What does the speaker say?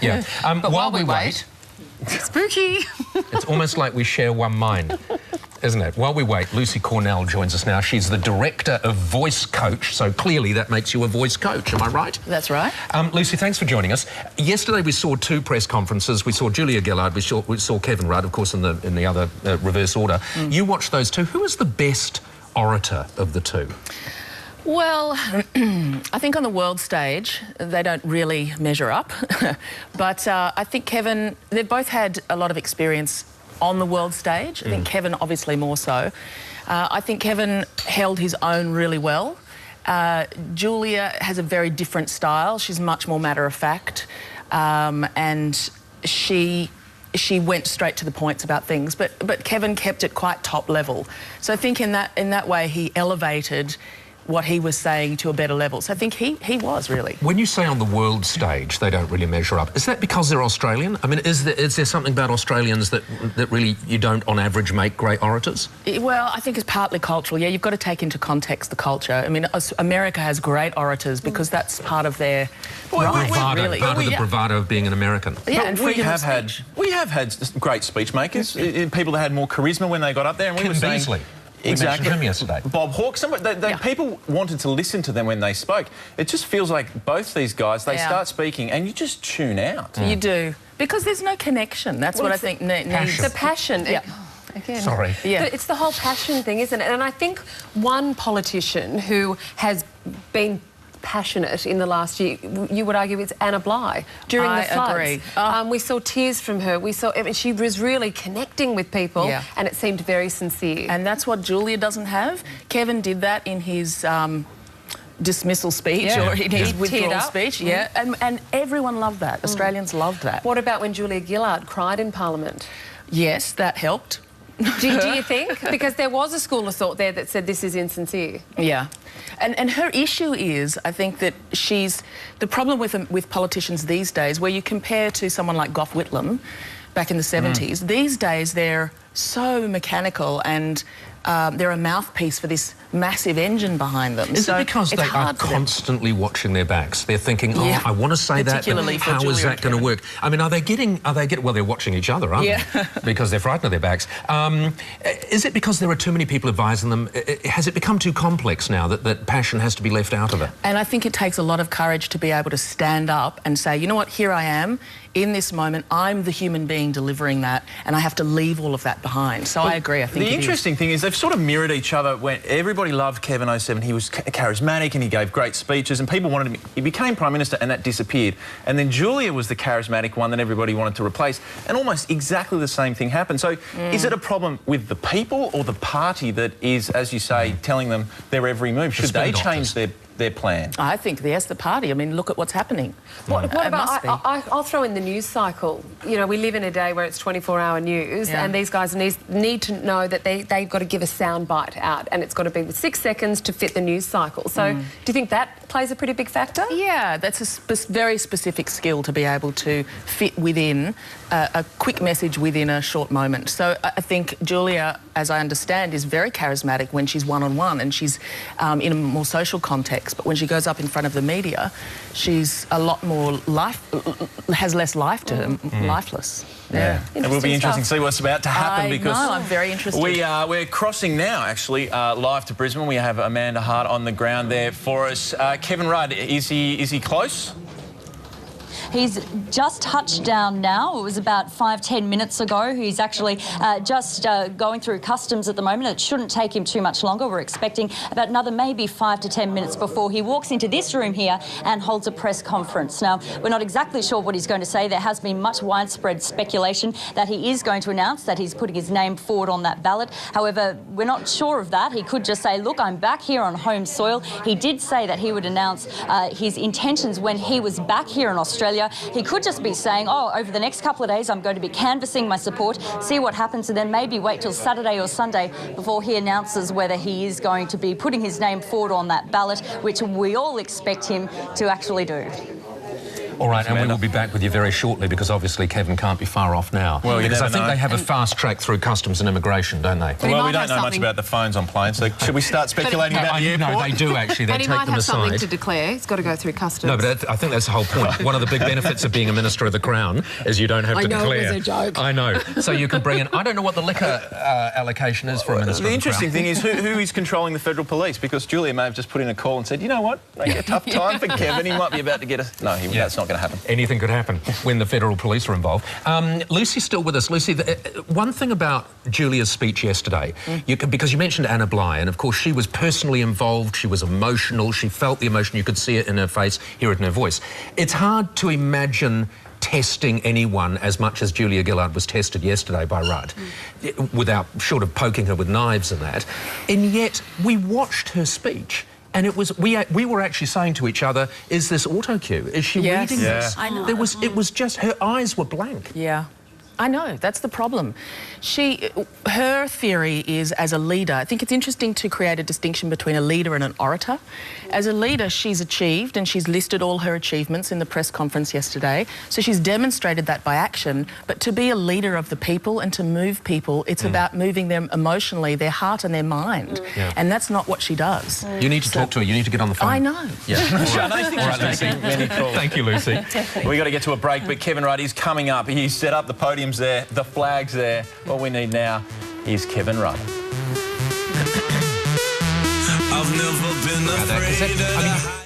Yeah. But while we wait... Spooky! It's almost like we share one mind, isn't it? While we wait, Lucy Cornell joins us now. She's the director of Voice Coach, so clearly that makes you a voice coach, am I right? That's right. Lucy, thanks for joining us. Yesterday we saw two press conferences. We saw Julia Gillard, we saw Kevin Rudd, of course, in the other reverse order. You watched those two. Who is the best orator of the two? Well, I think on the world stage, they don't really measure up. But I think Kevin, they've both had a lot of experience on the world stage. I think Kevin obviously more so. I think Kevin held his own really well. Julia has a very different style. She's much more matter of fact. And she went straight to the points about things. But Kevin kept it quite top level. So I think in that way he elevated what he was saying to a better level. So I think he was, really. When you say on the world stage they don't really measure up, is that because they're Australian? I mean, is there something about Australians that really you don't, on average, make great orators? Well, I think it's partly cultural. Yeah, you've got to take into context the culture. I mean, America has great orators because that's part of their bravado, really. Part of the bravado of being an American. Yeah, and we have had great speech makers, people that had more charisma when they got up there, and we were saying... Beasley. Exactly. Him yesterday. Bob Hawke. People wanted to listen to them when they spoke. It just feels like both these guys, they start speaking and you just tune out. You do. Because there's no connection. That's what I think needs. The passion. Yeah. Again. Sorry. Yeah. But it's the whole passion thing, isn't it? And I think one politician who has been passionate in the last year, you would argue, it's Anna Bligh during the floods. Agree. We saw tears from her. She was really connecting with people, and it seemed very sincere. And that's what Julia doesn't have. Kevin did that in his dismissal speech or in his withdrawal speech. Yeah, and everyone loved that. Australians loved that. What about when Julia Gillard cried in Parliament? Yes, that helped. Do you think? Because there was a school of thought there that said this is insincere. Yeah. And her issue is, I think, that the problem with politicians these days, where you compare to someone like Gough Whitlam back in the 70s, these days they're so mechanical and they're a mouthpiece for this massive engine behind them. Is it because they are constantly watching their backs? They're thinking, oh, I want to say that, but how is that going to work? I mean, well, they're watching each other, aren't they? Because they're frightened of their backs. Is it because there are too many people advising them? Has it become too complex now that passion has to be left out of it? And I think it takes a lot of courage to be able to stand up and say, you know what, here I am. In this moment, I'm the human being delivering that, and I have to leave all of that behind. So I agree. I think the interesting thing is they've sort of mirrored each other. When everybody loved Kevin 07, he was charismatic and he gave great speeches, and people wanted him. He became Prime Minister, and that disappeared. And then Julia was the charismatic one that everybody wanted to replace, and almost exactly the same thing happened. So is it a problem with the people or the party that is, as you say, telling them their every move? Should they change their plan? I think, yes, the party. I mean, look at what's happening. What about, I'll throw in the news cycle. You know, we live in a day where it's 24-hour news, and these guys need to know that they've got to give a sound bite out, and it's got to be with 6 seconds to fit the news cycle. So do you think that plays a pretty big factor? Yeah, that's a very specific skill to be able to fit within a quick message within a short moment. So I think Julia, as I understand, is very charismatic when she's one-on-one and she's in a more social context. But when she goes up in front of the media, she's a lot more has less life to her, lifeless. Yeah. It will be interesting to see what's about to happen because I'm very interested. We're crossing now, actually, live to Brisbane. We have Amanda Hart on the ground there for us. Kevin Rudd, is he close? He's just touched down now. It was about 5-10 minutes ago. He's actually just going through customs at the moment. It shouldn't take him too much longer. We're expecting about another maybe 5 to 10 minutes before he walks into this room here and holds a press conference. Now, we're not exactly sure what he's going to say. There has been much widespread speculation that he is going to announce that he's putting his name forward on that ballot. However, we're not sure of that. He could just say, look, I'm back here on home soil. He did say that he would announce his intentions when he was back here in Australia. He could just be saying, oh, over the next couple of days, I'm going to be canvassing my support, see what happens, and then maybe wait till Saturday or Sunday before he announces whether he is going to be putting his name forward on that ballot, which we all expect him to actually do. All right, and we will be back with you very shortly because obviously Kevin can't be far off now. Well, because I think know. they have a fast track through customs and immigration, don't they? Well, we don't know much about the phones on planes, so should we start speculating about the airport? No, they do actually. They and he take might them have aside. something to declare. He's got to go through customs. No, but I think that's the whole point. One of the big benefits of being a Minister of the Crown is you don't have to declare. I know it was a joke. I know. So you can bring in... I don't know what the liquor allocation is for a Minister of the Crown. The interesting thing is who is controlling the federal police, because Julia may have just put in a call and said, you know what, make a tough time for Kevin, he might be about to get us... No, that's not going to happen. Anything could happen when the federal police are involved. Lucy's still with us. Lucy, one thing about Julia's speech yesterday, because you mentioned Anna Bligh, and of course she was personally involved, she was emotional, she felt the emotion, you could see it in her face, hear it in her voice. It's hard to imagine testing anyone as much as Julia Gillard was tested yesterday by Rudd, without short of poking her with knives and that. And yet we watched her speech. And it was we were actually saying to each other, "Is this auto cue? Is she reading this?" I know. It was just her eyes were blank. Yeah. I know, that's the problem. Her theory is, as a leader, I think it's interesting to create a distinction between a leader and an orator. As a leader, she's achieved, and she's listed all her achievements in the press conference yesterday, so she's demonstrated that by action. But to be a leader of the people and to move people, it's about moving them emotionally, their heart and their mind. And that's not what she does. You need to talk to her, you need to get on the phone. I know. Yeah. All right, Lucy. Thank you, Lucy. We've got to get to a break, but Kevin Rudd is coming up. He's set up the podium there, the flag's there. What we need now is Kevin Rudd. I've never been afraid.